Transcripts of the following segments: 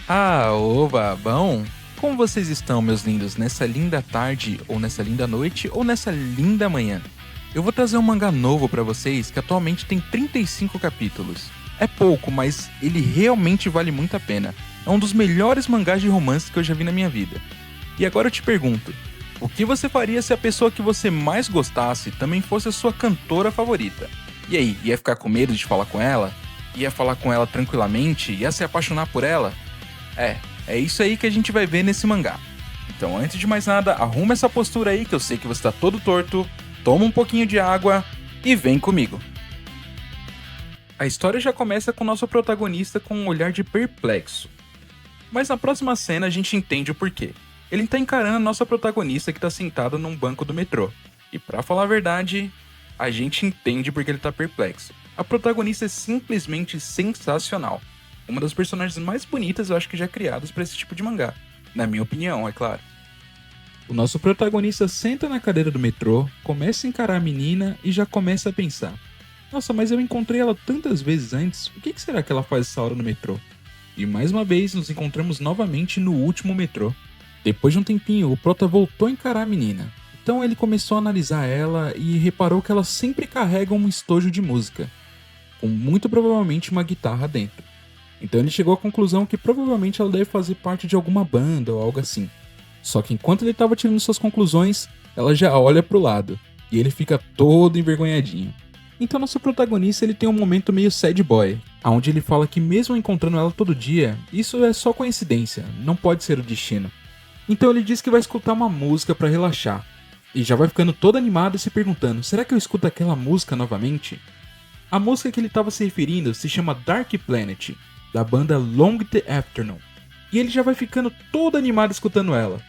Oba, bom? Como vocês estão, meus lindos, nessa linda tarde, ou nessa linda noite, ou nessa linda manhã? Eu vou trazer um mangá novo pra vocês que atualmente tem 35 capítulos. É pouco, mas ele realmente vale muito a pena. É um dos melhores mangás de romance que eu já vi na minha vida. E agora eu te pergunto, o que você faria se a pessoa que você mais gostasse também fosse a sua cantora favorita? E aí, ia ficar com medo de falar com ela? Ia falar com ela tranquilamente? Ia se apaixonar por ela? É isso aí que a gente vai ver nesse mangá. Então, antes de mais nada, arruma essa postura aí que eu sei que você tá todo torto, toma um pouquinho de água e vem comigo. A história já começa com o nosso protagonista com um olhar de perplexo. Mas na próxima cena a gente entende o porquê. Ele tá encarando a nossa protagonista que tá sentada num banco do metrô. E pra falar a verdade, a gente entende porque ele tá perplexo. A protagonista é simplesmente sensacional. Uma das personagens mais bonitas eu acho que já criadas para esse tipo de mangá. Na minha opinião, é claro. O nosso protagonista senta na cadeira do metrô, começa a encarar a menina e já começa a pensar: nossa, mas eu encontrei ela tantas vezes antes, o que será que ela faz essa hora no metrô? E mais uma vez nos encontramos novamente no último metrô. Depois de um tempinho, o prota voltou a encarar a menina. Então ele começou a analisar ela e reparou que ela sempre carrega um estojo de música, com muito provavelmente uma guitarra dentro. Então ele chegou à conclusão que provavelmente ela deve fazer parte de alguma banda ou algo assim. Só que enquanto ele estava tirando suas conclusões, ela já olha pro lado, e ele fica todo envergonhadinho. Então nosso protagonista ele tem um momento meio sad boy, onde ele fala que mesmo encontrando ela todo dia, isso é só coincidência, não pode ser o destino. Então ele diz que vai escutar uma música para relaxar, e já vai ficando todo animado e se perguntando: será que eu escuto aquela música novamente? A música que ele estava se referindo se chama Dark Planet, da banda Long the Afternoon. E ele já vai ficando todo animado escutando ela,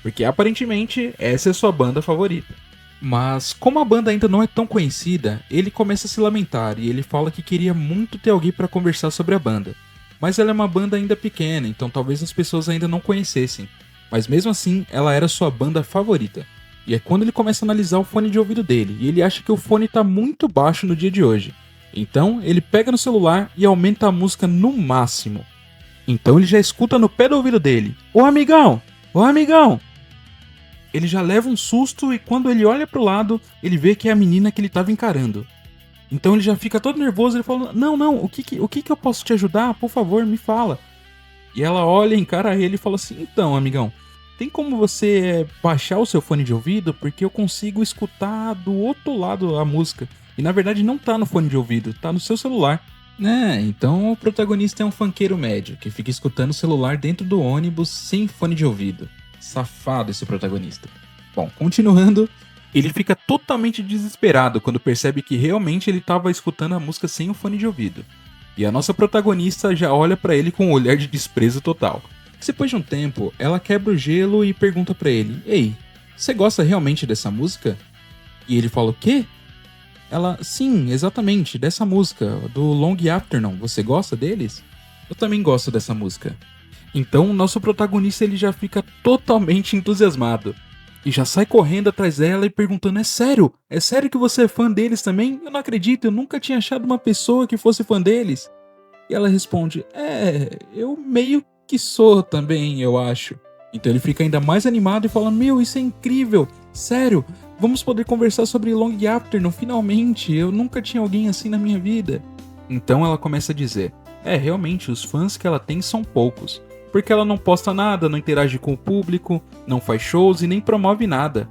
porque aparentemente essa é sua banda favorita. Mas como a banda ainda não é tão conhecida, ele começa a se lamentar e ele fala que queria muito ter alguém para conversar sobre a banda. Mas ela é uma banda ainda pequena, então talvez as pessoas ainda não conhecessem. Mas mesmo assim, ela era sua banda favorita. E é quando ele começa a analisar o fone de ouvido dele, e ele acha que o fone está muito baixo no dia de hoje. Então ele pega no celular e aumenta a música no máximo. Então ele já escuta no pé do ouvido dele: Ô amigão! Ô amigão! Ele já leva um susto e quando ele olha pro lado, ele vê que é a menina que ele estava encarando. Então ele já fica todo nervoso e ele fala: não, o que eu posso te ajudar? Por favor, me fala. E ela olha, encara ele e fala assim: então amigão, tem como você baixar o seu fone de ouvido? Porque eu consigo escutar do outro lado a música. E na verdade não tá no fone de ouvido, tá no seu celular. Então o protagonista é um funkeiro médio, que fica escutando o celular dentro do ônibus sem fone de ouvido. Safado esse protagonista. Bom, continuando, ele fica totalmente desesperado quando percebe que realmente ele estava escutando a música sem o fone de ouvido. E a nossa protagonista já olha pra ele com um olhar de desprezo total. Depois de um tempo, ela quebra o gelo e pergunta pra ele: ei, você gosta realmente dessa música? E ele fala: o quê? Ela: sim, exatamente, dessa música, do Long Afternoon, você gosta deles? Eu também gosto dessa música. Então o nosso protagonista ele já fica totalmente entusiasmado. E já sai correndo atrás dela e perguntando: é sério? É sério que você é fã deles também? Eu não acredito, eu nunca tinha achado uma pessoa que fosse fã deles. E ela responde: eu meio que sou também, eu acho. Então ele fica ainda mais animado e fala: meu, isso é incrível, sério, vamos poder conversar sobre Long Afternoon, finalmente, eu nunca tinha alguém assim na minha vida. Então ela começa a dizer: realmente, os fãs que ela tem são poucos, porque ela não posta nada, não interage com o público, não faz shows e nem promove nada.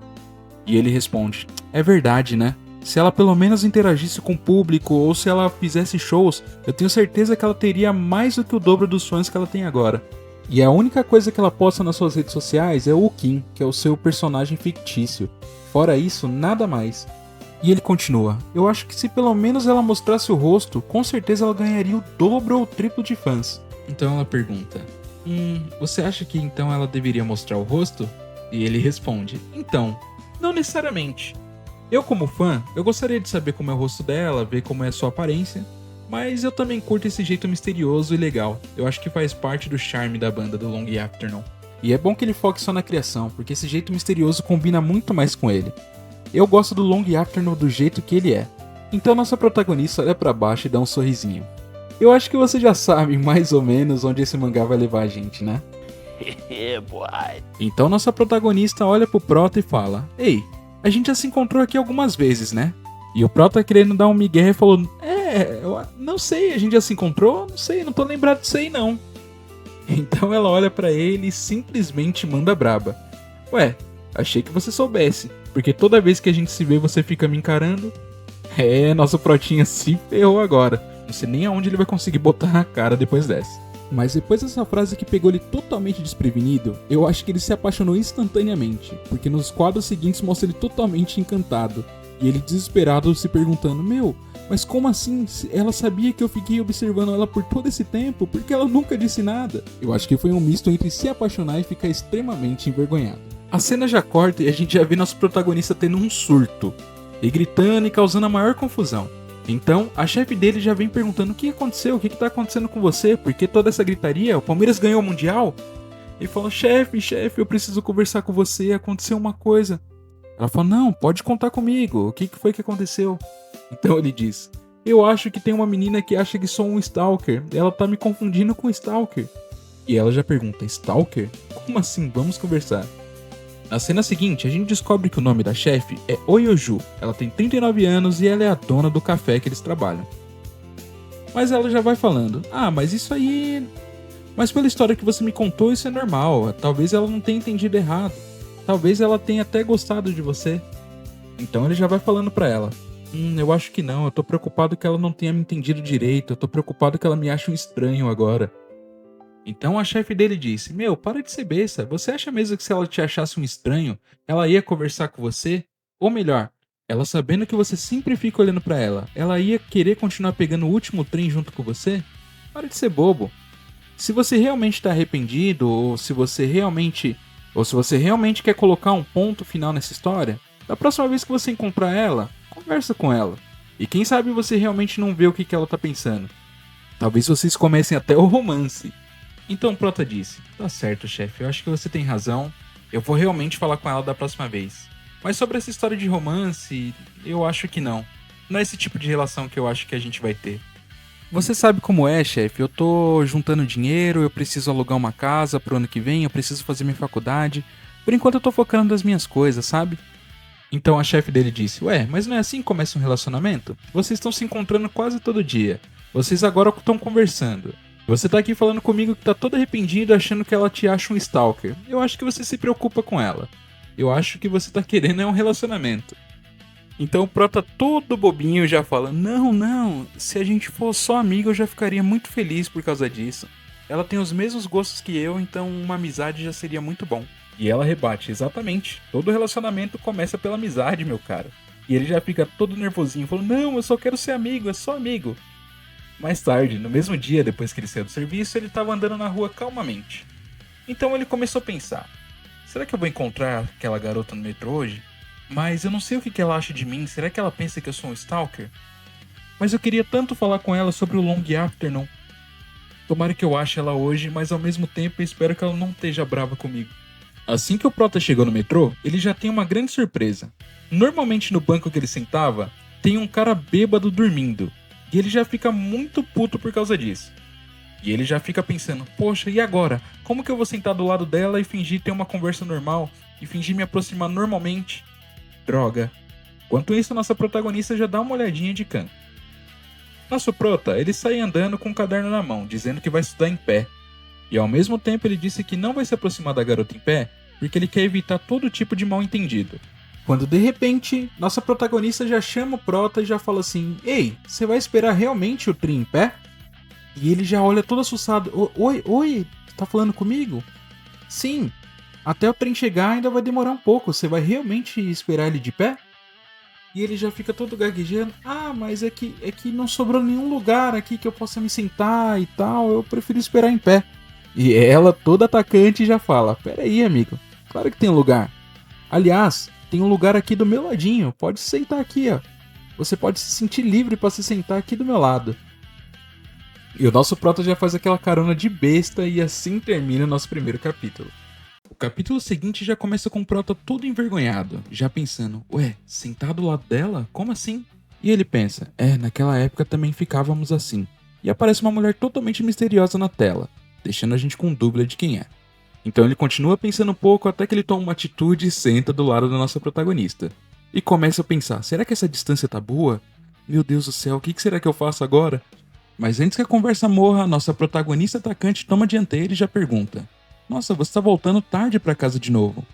E ele responde: é verdade, né? Se ela pelo menos interagisse com o público ou se ela fizesse shows, eu tenho certeza que ela teria mais do que o dobro dos fãs que ela tem agora. E a única coisa que ela posta nas suas redes sociais é o Kim, que é o seu personagem fictício. Fora isso, nada mais. E ele continua: eu acho que se pelo menos ela mostrasse o rosto, com certeza ela ganharia o dobro ou o triplo de fãs. Então ela pergunta: você acha que então ela deveria mostrar o rosto? E ele responde: então, não necessariamente. Eu como fã, eu gostaria de saber como é o rosto dela, ver como é a sua aparência, mas eu também curto esse jeito misterioso e legal. Eu acho que faz parte do charme da banda do Long Afternoon. E é bom que ele foque só na criação, porque esse jeito misterioso combina muito mais com ele. Eu gosto do Long Afternoon do jeito que ele é. Então nossa protagonista olha pra baixo e dá um sorrisinho. Eu acho que você já sabe mais ou menos onde esse mangá vai levar a gente, né? Então nossa protagonista olha pro Prota e fala: Ei, a gente já se encontrou aqui algumas vezes, né? E o Prota querendo dar um migué e falou: eu não sei, a gente já se encontrou? Não sei, não tô lembrado disso aí não. Então ela olha pra ele e simplesmente manda braba: Ué, achei que você soubesse, porque toda vez que a gente se vê você fica me encarando. Nosso Protinha se ferrou agora. Não sei nem aonde ele vai conseguir botar a cara depois dessa. Mas depois dessa frase que pegou ele totalmente desprevenido, eu acho que ele se apaixonou instantaneamente, porque nos quadros seguintes mostra ele totalmente encantado, e ele desesperado se perguntando: Meu, mas como assim? Ela sabia que eu fiquei observando ela por todo esse tempo, porque ela nunca disse nada. Eu acho que foi um misto entre se apaixonar e ficar extremamente envergonhado. A cena já corta e a gente já vê nosso protagonista tendo um surto, e gritando e causando a maior confusão. Então, a chefe dele já vem perguntando: o que aconteceu? O que tá acontecendo com você? Por que toda essa gritaria? O Palmeiras ganhou o Mundial? Ele fala: chefe, eu preciso conversar com você, aconteceu uma coisa. Ela fala: não, pode contar comigo, o que foi que aconteceu? Então ele diz: eu acho que tem uma menina que acha que sou um stalker, ela tá me confundindo com stalker. E ela já pergunta: stalker? Como assim? Vamos conversar. Na cena seguinte, a gente descobre que o nome da chefe é Oyoju. Ela tem 39 anos e ela é a dona do café que eles trabalham. Mas ela já vai falando: mas isso aí... Mas pela história que você me contou, isso é normal. Talvez ela não tenha entendido errado. Talvez ela tenha até gostado de você. Então ele já vai falando pra ela: eu acho que não. Eu tô preocupado que ela não tenha me entendido direito. Eu tô preocupado que ela me ache um estranho agora. Então a chefe dele disse: meu, para de ser besta. Você acha mesmo que se ela te achasse um estranho, ela ia conversar com você? Ou melhor, ela sabendo que você sempre fica olhando pra ela, ela ia querer continuar pegando o último trem junto com você? Para de ser bobo. Se você realmente tá arrependido, ou se você realmente quer colocar um ponto final nessa história, da próxima vez que você encontrar ela, conversa com ela. E quem sabe você realmente não vê o que ela tá pensando. Talvez vocês comecem até o romance. Então o Prota disse: tá certo, chefe, eu acho que você tem razão. Eu vou realmente falar com ela da próxima vez. Mas sobre essa história de romance, eu acho que não. Não é esse tipo de relação que eu acho que a gente vai ter. Você sabe como é, chefe, eu tô juntando dinheiro, eu preciso alugar uma casa pro ano que vem, eu preciso fazer minha faculdade. Por enquanto eu tô focando nas minhas coisas, sabe? Então a chefe dele disse: ué, mas não é assim que começa um relacionamento? Vocês estão se encontrando quase todo dia. Vocês agora estão conversando. Você tá aqui falando comigo que tá todo arrependido achando que ela te acha um stalker. Eu acho que você se preocupa com ela. Eu acho que você tá querendo um relacionamento. Então o Prota todo bobinho já fala: não, se a gente for só amigo eu já ficaria muito feliz por causa disso. Ela tem os mesmos gostos que eu, então uma amizade já seria muito bom. E ela rebate: exatamente, todo relacionamento começa pela amizade, meu cara. E ele já fica todo nervosinho, falando: não, eu só quero ser amigo, é só amigo. Mais tarde, no mesmo dia depois que ele saiu do serviço, ele estava andando na rua calmamente. Então ele começou a pensar: será que eu vou encontrar aquela garota no metrô hoje? Mas eu não sei o que ela acha de mim, será que ela pensa que eu sou um stalker? Mas eu queria tanto falar com ela sobre o Long Afternoon. Tomara que eu ache ela hoje, mas ao mesmo tempo eu espero que ela não esteja brava comigo. Assim que o Prota chegou no metrô, ele já tem uma grande surpresa. Normalmente no banco que ele sentava, tem um cara bêbado dormindo. E ele já fica muito puto por causa disso. E ele já fica pensando: poxa, e agora? Como que eu vou sentar do lado dela e fingir ter uma conversa normal? E fingir me aproximar normalmente? Droga. Enquanto isso, nossa protagonista já dá uma olhadinha de canto. Nosso prota, ele sai andando com um caderno na mão, dizendo que vai estudar em pé. E ao mesmo tempo ele disse que não vai se aproximar da garota em pé, porque ele quer evitar todo tipo de mal entendido. Quando de repente, nossa protagonista já chama o prota e já fala assim: ei, você vai esperar realmente o trem em pé? E ele já olha todo assustado: oi, tá falando comigo? Sim, até o trem chegar ainda vai demorar um pouco, você vai realmente esperar ele de pé? E ele já fica todo gaguejando: mas é que não sobrou nenhum lugar aqui que eu possa me sentar e tal, eu prefiro esperar em pé. E ela, toda atacante, já fala: pera aí, amigo, claro que tem lugar. Aliás, tem um lugar aqui do meu ladinho, pode se sentar aqui, ó. Você pode se sentir livre para se sentar aqui do meu lado. E o nosso prota já faz aquela carona de besta e assim termina o nosso primeiro capítulo. O capítulo seguinte já começa com o prota todo envergonhado, já pensando: ué, sentado do lado dela? Como assim? E ele pensa: naquela época também ficávamos assim. e aparece uma mulher totalmente misteriosa na tela, deixando a gente com dúvida de quem é. Então ele continua pensando um pouco até que ele toma uma atitude e senta do lado da nossa protagonista. E começa a pensar, será que essa distância tá boa? Meu Deus do céu, o que será que eu faço agora? Mas antes que a conversa morra, a nossa protagonista atacante toma a dianteira e já pergunta: nossa, você tá voltando tarde pra casa de novo.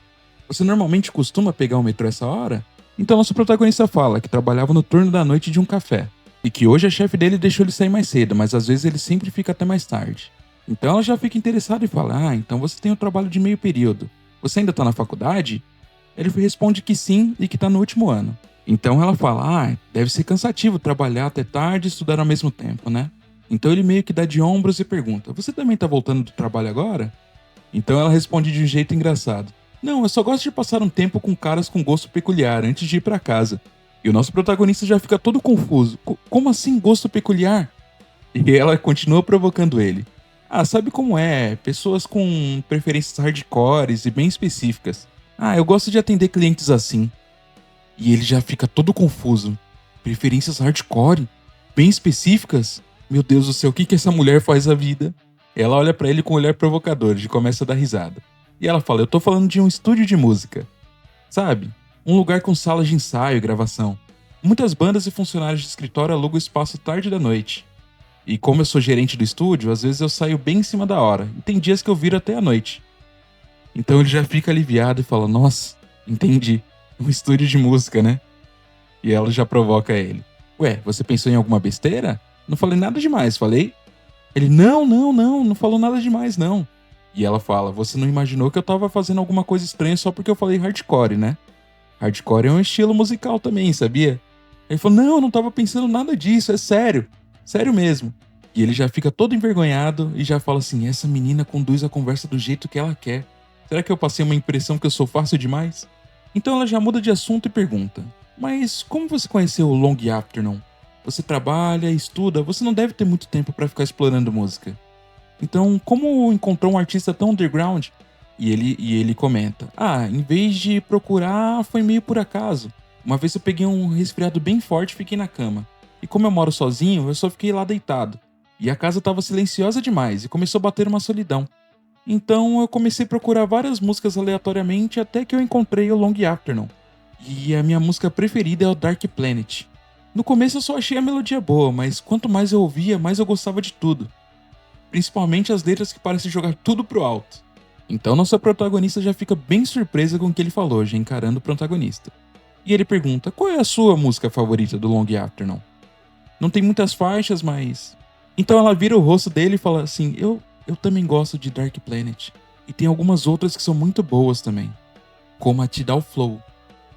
Você normalmente costuma pegar o metrô essa hora? Então nosso protagonista fala que trabalhava no turno da noite de um café. E que hoje a chefe dele deixou ele sair mais cedo, mas às vezes ele sempre fica até mais tarde. Então ela já fica interessada e fala: ah, então você tem o trabalho de meio período. Você ainda tá na faculdade? Ele responde que sim e que tá no último ano. Então ela fala: ah, deve ser cansativo trabalhar até tarde e estudar ao mesmo tempo, né? Então ele meio que dá de ombros e pergunta: você também tá voltando do trabalho agora? Então ela responde de um jeito engraçado: não, eu só gosto de passar um tempo com caras com gosto peculiar antes de ir pra casa. E o nosso protagonista já fica todo confuso. Como assim gosto peculiar? E ela continua provocando ele. Ah, sabe como é? Pessoas com preferências hardcores e bem específicas. Ah, eu gosto de atender clientes assim. E ele já fica todo confuso. Preferências hardcore? Bem específicas? Meu Deus do céu, o que essa mulher faz da vida? Ela olha pra ele com um olhar provocador e começa a dar risada. E ela fala: eu tô falando de um estúdio de música. Sabe? Um lugar com salas de ensaio e gravação. Muitas bandas e funcionários de escritório alugam o espaço tarde da noite. E como eu sou gerente do estúdio, às vezes eu saio bem em cima da hora. E tem dias que eu viro até a noite. Então ele já fica aliviado e fala: nossa, entendi. Um estúdio de música, né? E ela já provoca ele: ué, você pensou em alguma besteira? Não falei nada demais, falei? Ele: não falou nada demais, não. E ela fala: você não imaginou que eu tava fazendo alguma coisa estranha só porque eu falei hardcore, né? Hardcore é um estilo musical também, sabia? Ele falou: não tava pensando nada disso, é sério. Sério mesmo. E ele já fica todo envergonhado e já fala assim: essa menina conduz a conversa do jeito que ela quer. Será que eu passei uma impressão que eu sou fácil demais? Então ela já muda de assunto e pergunta: mas como você conheceu o Long Afternoon? Você trabalha, estuda, você não deve ter muito tempo pra ficar explorando música. Então, como encontrou um artista tão underground? E ele comenta: ah, em vez de procurar, foi meio por acaso. Uma vez eu peguei um resfriado bem forte e fiquei na cama. E como eu moro sozinho, eu só fiquei lá deitado. E a casa tava silenciosa demais e começou a bater uma solidão. Então eu comecei a procurar várias músicas aleatoriamente até que eu encontrei o Long Afternoon. E a minha música preferida é o Dark Planet. No começo eu só achei a melodia boa, mas quanto mais eu ouvia, mais eu gostava de tudo. Principalmente as letras que parecem jogar tudo pro alto. Então nossa protagonista já fica bem surpresa com o que ele falou, já encarando o protagonista. E ele pergunta: qual é a sua música favorita do Long Afternoon? Não tem muitas faixas, mas... Então ela vira o rosto dele e fala assim: eu também gosto de Dark Planet. E tem algumas outras que são muito boas também. Como a Tidal Flow.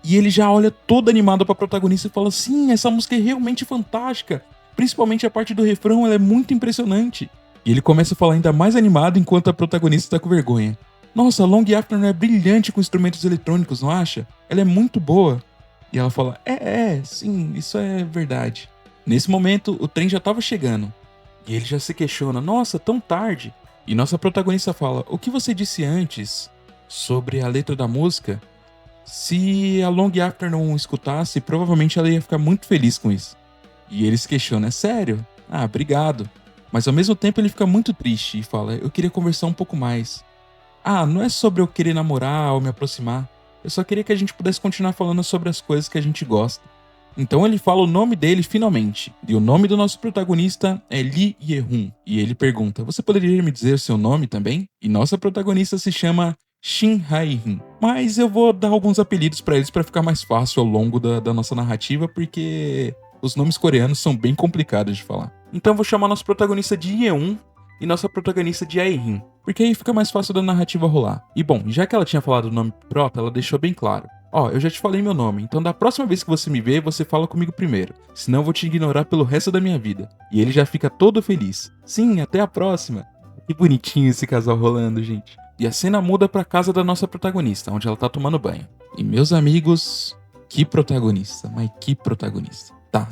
E ele já olha todo animado pra protagonista e fala: sim, essa música é realmente fantástica. Principalmente a parte do refrão, ela é muito impressionante. E ele começa a falar ainda mais animado enquanto a protagonista tá com vergonha. Nossa, a Long Afternoon é brilhante com instrumentos eletrônicos, não acha? Ela é muito boa. E ela fala: sim, isso é verdade. Nesse momento, o trem já tava chegando. E ele já se questiona: nossa, tão tarde. E nossa protagonista fala: o que você disse antes sobre a letra da música? Se a Long Afternoon escutasse, provavelmente ela ia ficar muito feliz com isso. E ele se questiona: é sério? Ah, obrigado. Mas ao mesmo tempo ele fica muito triste e fala: eu queria conversar um pouco mais. Ah, não é sobre eu querer namorar ou me aproximar. Eu só queria que a gente pudesse continuar falando sobre as coisas que a gente gosta. Então ele fala o nome dele finalmente. E o nome do nosso protagonista é Lee Ye-hun. E ele pergunta: você poderia me dizer o seu nome também? E nossa protagonista se chama Shin Hae-hin. Mas eu vou dar alguns apelidos pra eles pra ficar mais fácil ao longo da nossa narrativa, porque os nomes coreanos são bem complicados de falar. Então eu vou chamar nosso protagonista de Ye-hun e nossa protagonista de Hae-hin, porque aí fica mais fácil da narrativa rolar. E bom, já que ela tinha falado o nome próprio, ela deixou bem claro: ó, eu já te falei meu nome, então da próxima vez que você me ver, você fala comigo primeiro. Senão eu vou te ignorar pelo resto da minha vida. E ele já fica todo feliz. Sim, até a próxima. Que bonitinho esse casal rolando, gente. E a cena muda pra casa da nossa protagonista, onde ela tá tomando banho. E meus amigos, que protagonista, mas que protagonista. Tá.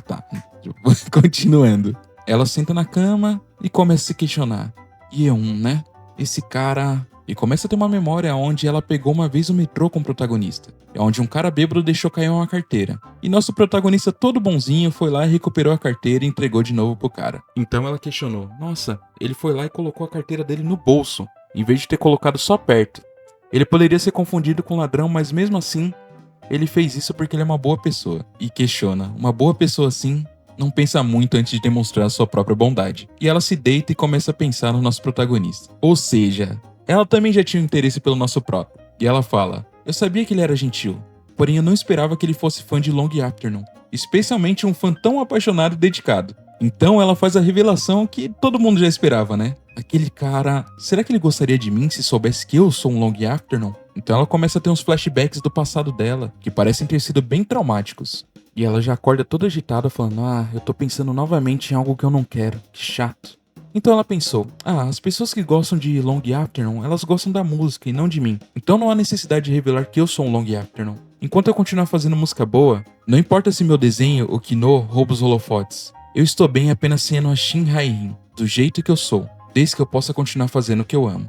Continuando. Ela senta na cama e começa a se questionar: Yeon, né? Esse cara, e começa a ter uma memória onde ela pegou uma vez o metrô com o protagonista, onde um cara bêbado deixou cair uma carteira. E nosso protagonista todo bonzinho foi lá e recuperou a carteira e entregou de novo pro cara. Então ela questionou, nossa, ele foi lá e colocou a carteira dele no bolso, em vez de ter colocado só perto. Ele poderia ser confundido com ladrão, mas mesmo assim, ele fez isso porque ele é uma boa pessoa. E questiona, uma boa pessoa assim não pensa muito antes de demonstrar sua própria bondade. E ela se deita e começa a pensar no nosso protagonista. Ou seja, ela também já tinha um interesse pelo nosso próprio. E ela fala, eu sabia que ele era gentil, porém eu não esperava que ele fosse fã de Long Afternoon. Especialmente um fã tão apaixonado e dedicado. Então ela faz a revelação que todo mundo já esperava, né? Aquele cara, será que ele gostaria de mim se soubesse que eu sou um Long Afternoon? Então ela começa a ter uns flashbacks do passado dela, que parecem ter sido bem traumáticos. E ela já acorda toda agitada falando, eu tô pensando novamente em algo que eu não quero, que chato. Então ela pensou, as pessoas que gostam de Long Afternoon, elas gostam da música e não de mim. Então não há necessidade de revelar que eu sou um Long Afternoon. Enquanto eu continuar fazendo música boa, não importa se meu desenho, o Kino, rouba os holofotes. Eu estou bem apenas sendo a Shin Hai-in, do jeito que eu sou, desde que eu possa continuar fazendo o que eu amo.